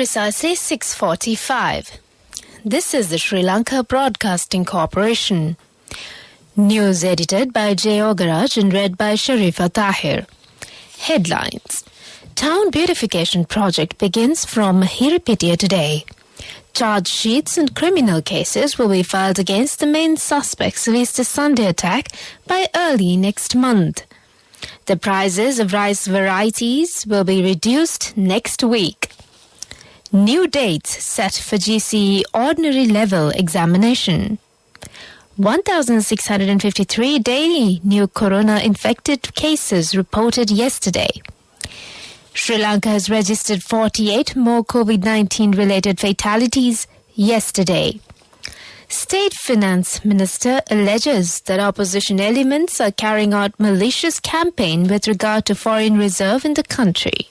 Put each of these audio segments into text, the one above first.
precisely 6:45. This is the Sri Lanka Broadcasting Corporation. News edited by Jay Ogaraj and read by Sharifa Tahir. Headlines. Town beautification project begins from Hiripitia today. Charge sheets and criminal cases will be filed against the main suspects of Easter Sunday attack by early next month. The prices of rice varieties will be reduced next week. New dates set for GCE ordinary level examination. 1,653 daily new corona-infected cases reported yesterday. Sri Lanka has registered 48 more COVID-19 related fatalities yesterday. State Finance Minister alleges that opposition elements are carrying out malicious campaign with regard to foreign reserve in the country.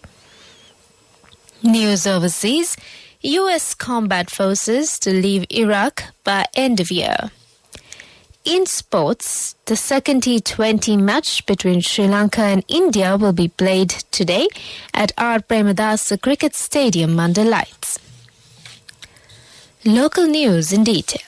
News overseas, U.S. combat forces to leave Iraq by end of year. In sports, the second T20 match between Sri Lanka and India will be played today at R. Premadasa Cricket Stadium under lights. Local news in detail.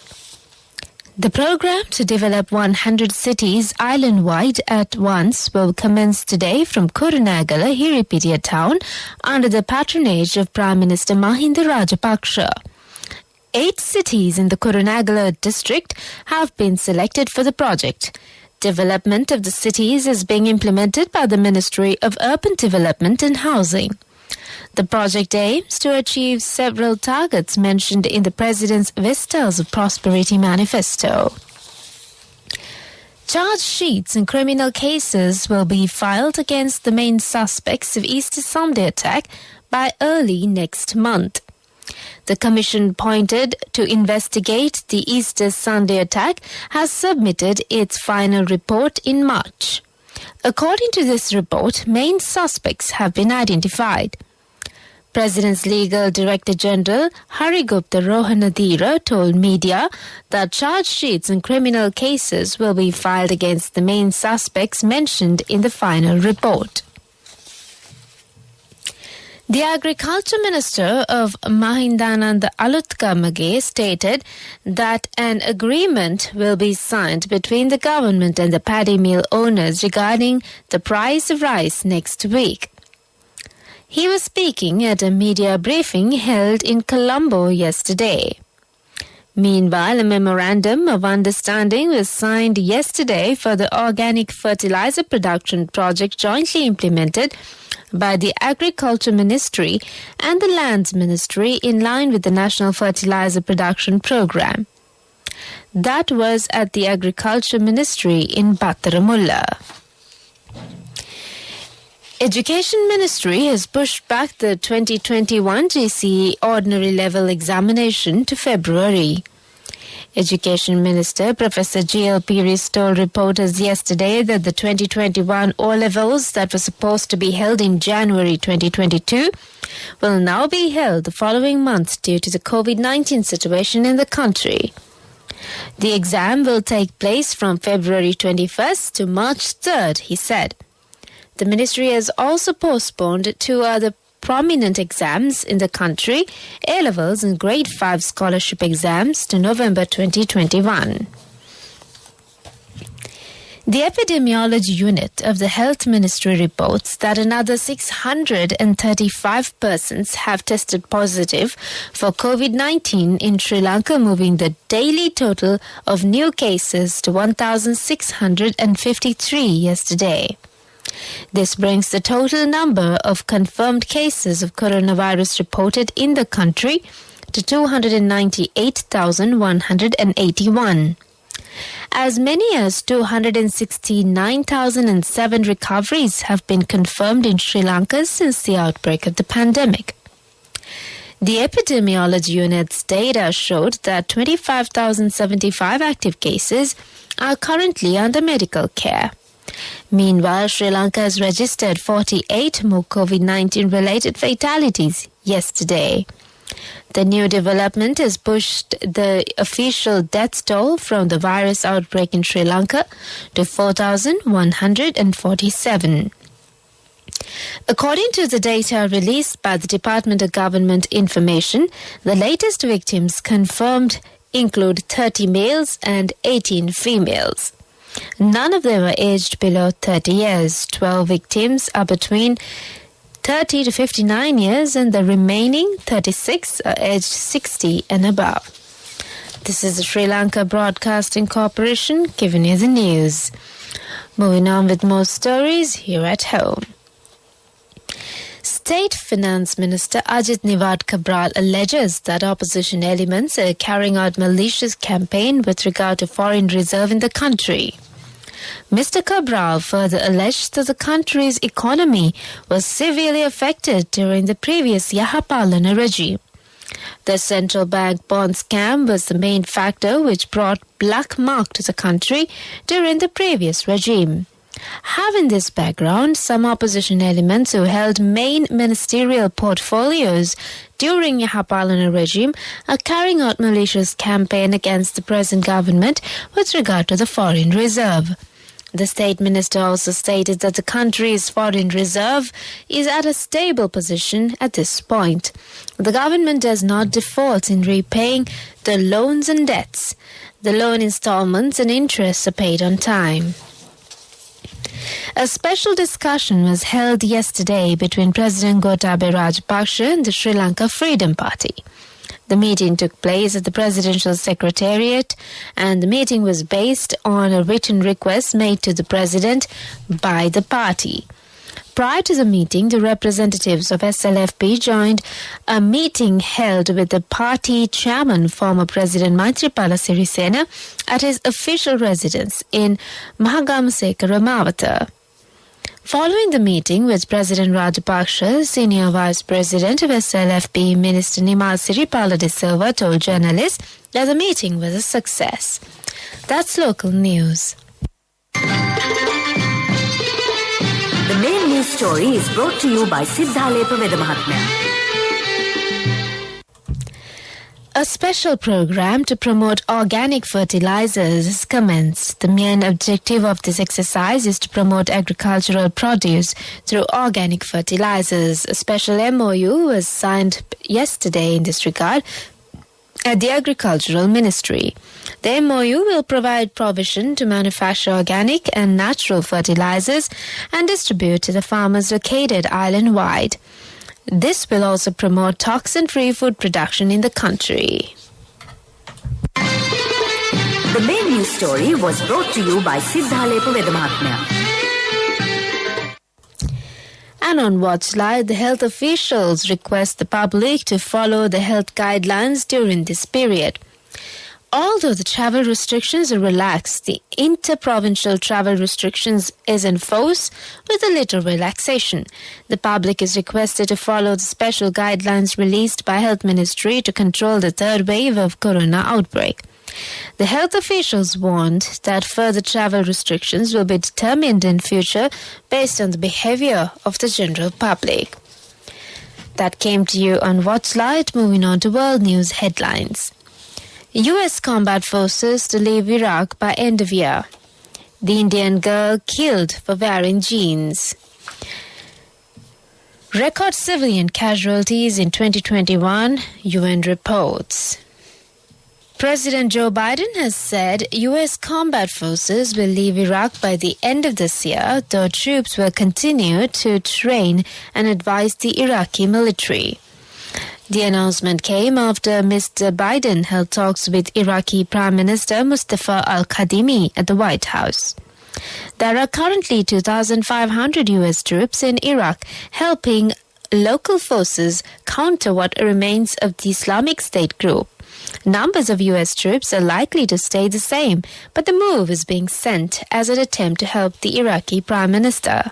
The program to develop 100 cities island-wide at once will commence today from Kurunegala, Hiripitia town under the patronage of Prime Minister Mahinda Rajapaksa. 8 cities in the Kurunegala district have been selected for the project. Development of the cities is being implemented by the Ministry of Urban Development and Housing. The project aims to achieve several targets mentioned in the President's Vistas of Prosperity Manifesto. Charge sheets and criminal cases will be filed against the main suspects of Easter Sunday attack by early next month. The Commission appointed to investigate the Easter Sunday attack has submitted its final report in March. According to this report, main suspects have been identified. President's Legal Director General Harigupta Rohanadira told media that charge sheets and criminal cases will be filed against the main suspects mentioned in the final report. The Agriculture Minister of Mahindananda Alutkamage stated that an agreement will be signed between the government and the paddy mill owners regarding the price of rice next week. He was speaking at a media briefing held in Colombo yesterday. Meanwhile, a memorandum of understanding was signed yesterday for the organic fertilizer production project jointly implemented by the Agriculture Ministry and the Lands Ministry in line with the National Fertilizer Production Program. That was at the Agriculture Ministry in Battaramulla. Education Ministry has pushed back the 2021 GCE ordinary level examination to February. Education Minister Professor G.L. Piris told reporters yesterday that the 2021 O-levels that were supposed to be held in January 2022 will now be held the following month due to the COVID-19 situation in the country. The exam will take place from February 21st to March 3rd, he said. The ministry has also postponed 2 other prominent exams in the country, A-levels and Grade 5 scholarship exams, to November 2021. The Epidemiology Unit of the Health Ministry reports that another 635 persons have tested positive for COVID-19 in Sri Lanka, moving the daily total of new cases to 1,653 yesterday. This brings the total number of confirmed cases of coronavirus reported in the country to 298,181. As many as 269,007 recoveries have been confirmed in Sri Lanka since the outbreak of the pandemic. The Epidemiology Unit's data showed that 25,075 active cases are currently under medical care. Meanwhile, Sri Lanka has registered 48 more COVID-19 related fatalities yesterday. The new development has pushed the official death toll from the virus outbreak in Sri Lanka to 4,147. According to the data released by the Department of Government Information, the latest victims confirmed include 30 males and 18 females. None of them are aged below 30 years. 12 victims are between 30 to 59 years and the remaining 36 are aged 60 and above. This is the Sri Lanka Broadcasting Corporation giving you the news. Moving on with more stories here at home. State Finance Minister Ajit Nivad Cabral alleges that opposition elements are carrying out malicious campaign with regard to foreign reserve in the country. Mr. Cabral further alleged that the country's economy was severely affected during the previous Yahapalana regime. The central bank bond scam was the main factor which brought black mark to the country during the previous regime. Having this background, some opposition elements who held main ministerial portfolios during Yahapalana regime are carrying out malicious campaign against the present government with regard to the foreign reserve. The state minister also stated that the country's foreign reserve is at a stable position at this point. The government does not default in repaying the loans and debts. The loan installments and interests are paid on time. A special discussion was held yesterday between President Gotabaya Rajapaksa and the Sri Lanka Freedom Party. The meeting took place at the Presidential Secretariat, and the meeting was based on a written request made to the President by the party. Prior to the meeting, the representatives of SLFP joined a meeting held with the party chairman, former President Maithripala Sirisena, at his official residence in Mahagamaseka, Mawata. Following the meeting with President Rajapaksa, Senior Vice President of SLFP Minister Nimal Siripala de Silva told journalists that the meeting was a success. That's local news. The main news story is brought to you by Siddhalepa Vedamahatmya. A special program to promote organic fertilizers is commenced. The main objective of this exercise is to promote agricultural produce through organic fertilizers. A special MOU was signed yesterday in this regard at the Agricultural Ministry. The MOU will provide provision to manufacture organic and natural fertilizers and distribute to the farmers located island-wide. This will also promote toxin-free food production in the country. The main news story was brought to you by Siddhalepa Vedamahatmya. And on Watchlight, the health officials request the public to follow the health guidelines during this period. Although the travel restrictions are relaxed, the inter-provincial travel restrictions is in force with a little relaxation. The public is requested to follow the special guidelines released by Health Ministry to control the third wave of corona outbreak. The health officials warned that further travel restrictions will be determined in future based on the behavior of the general public. That came to you on Watchlight. Moving on to world news headlines. U.S. combat forces to leave Iraq by end of year. The Indian girl killed for wearing jeans. Record civilian casualties in 2021, UN reports. President Joe Biden has said U.S. combat forces will leave Iraq by the end of this year, though troops will continue to train and advise the Iraqi military. The announcement came after Mr. Biden held talks with Iraqi Prime Minister Mustafa al-Kadhimi at the White House. There are currently 2,500 U.S. troops in Iraq helping local forces counter what remains of the Islamic State group. Numbers of U.S. troops are likely to stay the same, but the move is being sent as an attempt to help the Iraqi Prime Minister.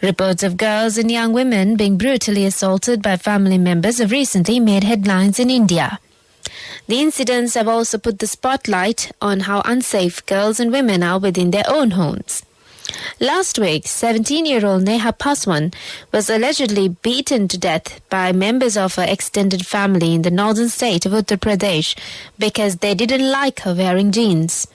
Reports of girls and young women being brutally assaulted by family members have recently made headlines in India. The incidents have also put the spotlight on how unsafe girls and women are within their own homes. Last week, 17-year-old Neha Paswan was allegedly beaten to death by members of her extended family in the northern state of Uttar Pradesh because they didn't like her wearing jeans.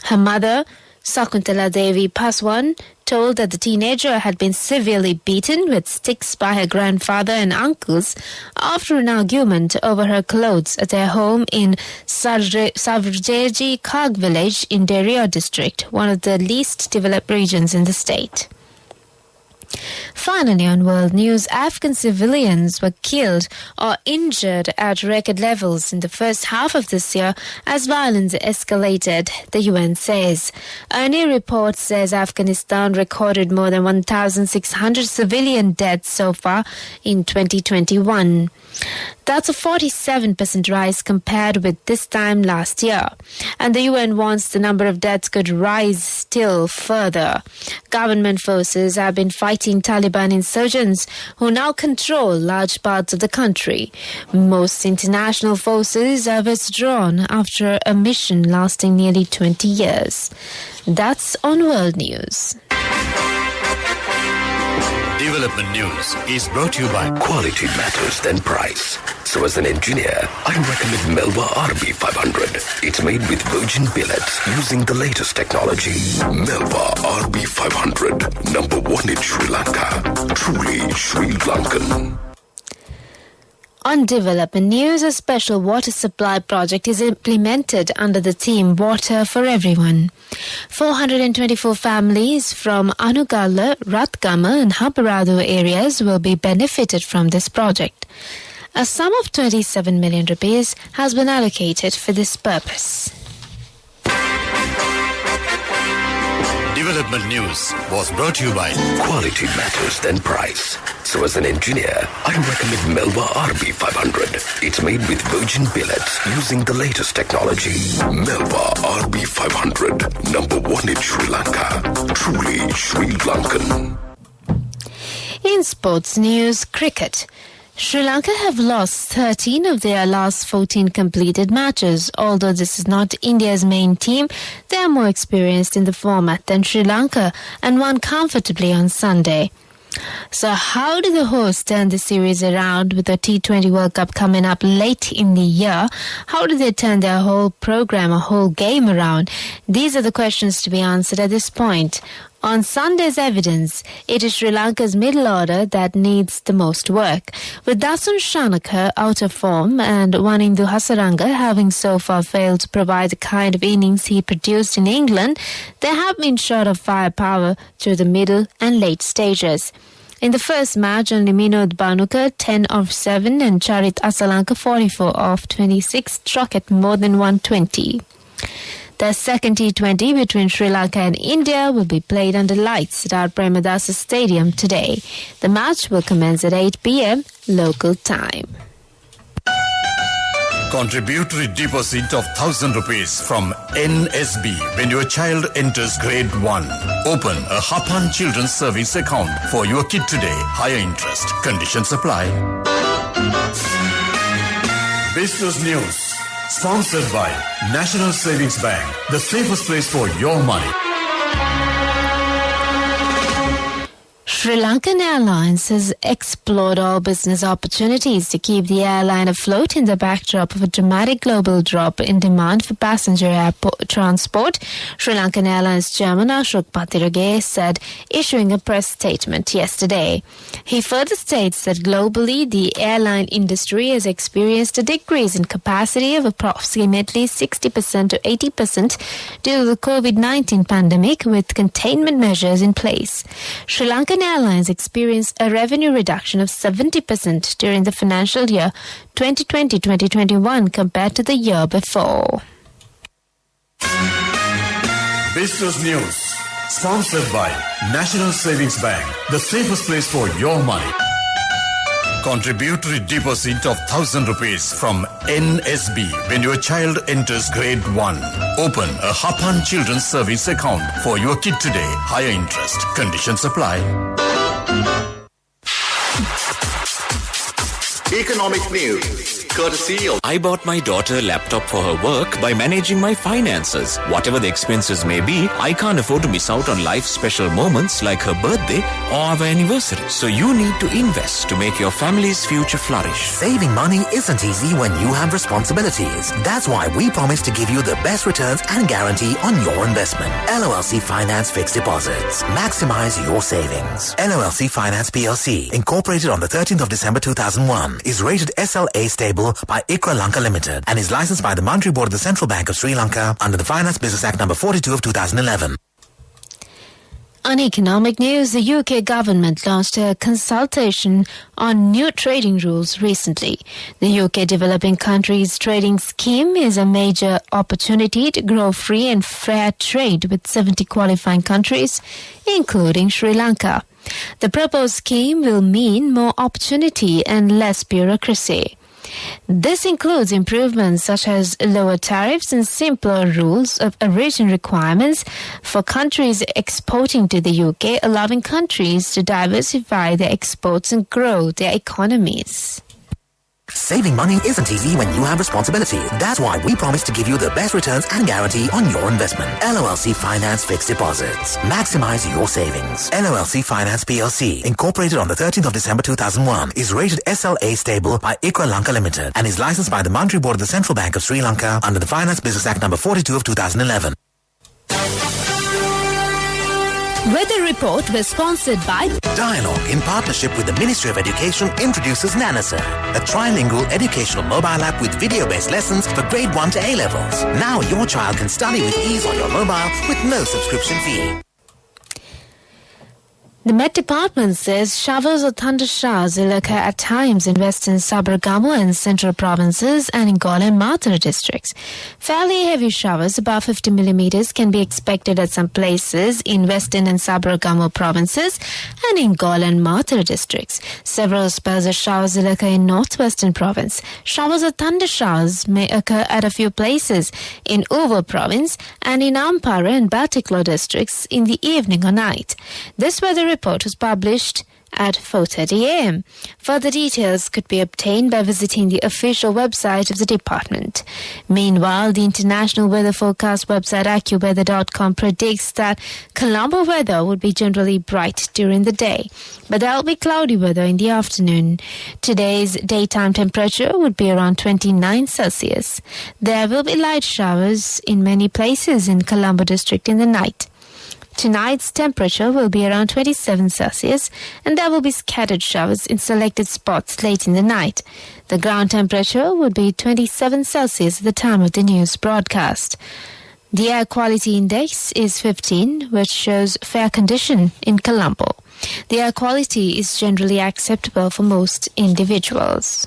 Her mother, Sakuntala Devi Paswan, told that the teenager had been severely beaten with sticks by her grandfather and uncles after an argument over her clothes at their home in Savjeji Khag village in Deria district, one of the least developed regions in the state. Finally, on world news, Afghan civilians were killed or injured at record levels in the first half of this year as violence escalated, the UN says. A new report says Afghanistan recorded more than 1,600 civilian deaths so far in 2021. That's a 47% rise compared with this time last year. And the UN warns the number of deaths could rise still further. Government forces have been fighting Taliban insurgents who now control large parts of the country. Most international forces have withdrawn after a mission lasting nearly 20 years. That's on World News. Development News is brought to you by Quality Matters Than Price. So as an engineer, I recommend Melba RB500. It's made with virgin billets using the latest technology. Melba RB500, number one in Sri Lanka. Truly Sri Lankan. On development news, a special water supply project is implemented under the theme Water for Everyone. 424 families from Anugala, Ratgama and Haparadu areas will be benefited from this project. A sum of 27 million rupees has been allocated for this purpose. Development News was brought to you by Quality Matters Than Price. So as an engineer, I recommend Melba RB500. It's made with virgin billets using the latest technology. Melba RB500, number one in Sri Lanka. Truly Sri Lankan. In sports news, cricket. Sri Lanka have lost 13 of their last 14 completed matches. Although this is not India's main team, they are more experienced in the format than Sri Lanka and won comfortably on Sunday. So how did the hosts turn the series around with the T20 World Cup coming up late in the year? How did they turn their whole program, a whole game around? These are the questions to be answered at this point. On Sunday's evidence, it is Sri Lanka's middle order that needs the most work. With Dasun Shanaka out of form and Wanindu Hasaranga having so far failed to provide the kind of innings he produced in England, they have been short of firepower through the middle and late stages. In the first match, only Minod Banuka, 10 of 7, and Charit Asalanka, 44 of 26, struck at more than 120. The second T20 between Sri Lanka and India will be played under lights at our Premadasa Stadium today. The match will commence at 8 p.m. local time. Contributory deposit of 1,000 rupees from NSB when your child enters grade 1. Open a Hapan Children's Service account for your kid today. Higher interest. Conditions apply. Business News. Sponsored by National Savings Bank, the safest place for your money. Sri Lankan Airlines has explored all business opportunities to keep the airline afloat in the backdrop of a dramatic global drop in demand for passenger airport transport, Sri Lankan Airlines Chairman Ashok Patirage said, issuing a press statement yesterday. He further states that globally, the airline industry has experienced a decrease in capacity of approximately 60% to 80% due to the COVID-19 pandemic, with containment measures in place. Sri Lankan Airlines experienced a revenue reduction of 70% during the financial year 2020-2021 compared to the year before. Business News, sponsored by National Savings Bank, the safest place for your money. Contributory deposit of 1,000 rupees from NSB when your child enters grade 1. Open a Hapan Children's Service account for your kid today. Higher interest. Conditions apply. Economic news courtesy of... I bought my daughter a laptop for her work by managing my finances. Whatever the expenses may be, I can't afford to miss out on life's special moments like her birthday or our anniversary. So you need to invest to make your family's future flourish. Saving money isn't easy when you have responsibilities. That's why we promise to give you the best returns and guarantee on your investment. LOLC Finance Fixed Deposits. Maximize your savings. LOLC Finance PLC, incorporated on the 13th of December 2001, is rated SLA stable by ICRA Lanka Limited and is licensed by the Monetary Board of the Central Bank of Sri Lanka under the Finance Business Act number 42 of 2011. On economic news, the UK government launched a consultation on new trading rules recently. The UK Developing Countries Trading Scheme is a major opportunity to grow free and fair trade with 70 qualifying countries, including Sri Lanka. The proposed scheme will mean more opportunity and less bureaucracy. This includes improvements such as lower tariffs and simpler rules of origin requirements for countries exporting to the UK, allowing countries to diversify their exports and grow their economies. Saving money isn't easy when you have responsibilities. That's why we promise to give you the best returns and guarantee on your investment. LOLC Finance Fixed Deposits. Maximize your savings. LOLC Finance PLC, incorporated on the 13th of December 2001, is rated SLA stable by ICRA Lanka Limited and is licensed by the Monetary Board of the Central Bank of Sri Lanka under the Finance Business Act number 42 of 2011. Weather report was sponsored by Dialogue, in partnership with the Ministry of Education, introduces Nanasa, a trilingual educational mobile app with video-based lessons for grade 1 to A levels. Now your child can study with ease on your mobile with no subscription fee. The Met Department says showers or thunder showers will occur at times in western Sabaragamu and central provinces and in Galle and Mathura districts. Fairly heavy showers, above 50 millimeters, can be expected at some places in western and Sabaragamu provinces and in Galle and Mathura districts. Several spells of showers will occur in northwestern province. Showers or thunder showers may occur at a few places in Uva province and in Ampara and Batiklo districts in the evening or night. This weather report was published at 4:30 a.m. Further details could be obtained by visiting the official website of the department. Meanwhile, the international weather forecast website AccuWeather.com predicts that Colombo weather would be generally bright during the day, but there will be cloudy weather in the afternoon. Today's daytime temperature would be around 29 Celsius. There will be light showers in many places in Colombo district in the night. Tonight's temperature will be around 27 Celsius and there will be scattered showers in selected spots late in the night. The ground temperature would be 27 Celsius at the time of the news broadcast. The air quality index is 15, which shows fair condition in Colombo. The air quality is generally acceptable for most individuals.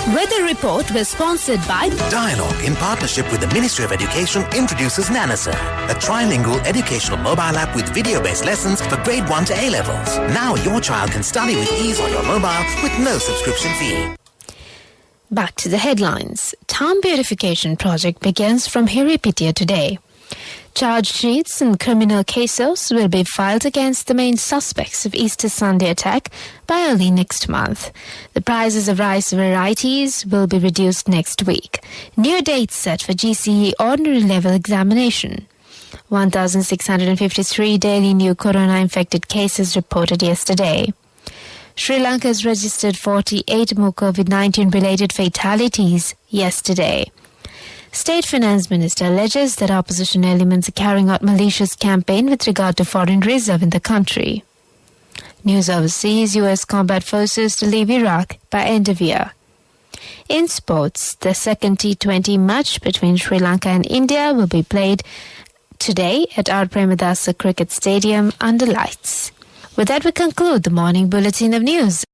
Weather report was sponsored by Dialogue, in partnership with the Ministry of Education, introduces Nanasa, a trilingual educational mobile app with video-based lessons for grade 1 to A levels. Now your child can study with ease on your mobile with no subscription fee. Back to the headlines. Town beautification project begins from Hiripitia today. Charge sheets and criminal cases will be filed against the main suspects of Easter Sunday attack by early next month. The prices of rice varieties will be reduced next week. New dates set for GCE ordinary level examination. 1,653 daily new corona-infected cases reported yesterday. Sri Lanka has registered 48 more COVID-19 related fatalities yesterday. State Finance Minister alleges that opposition elements are carrying out malicious campaign with regard to foreign reserve in the country. News overseas, U.S. combat forces to leave Iraq by end of year. In sports, the second T20 match between Sri Lanka and India will be played today at R. Premadasa Cricket Stadium under lights. With that, we conclude the morning bulletin of news.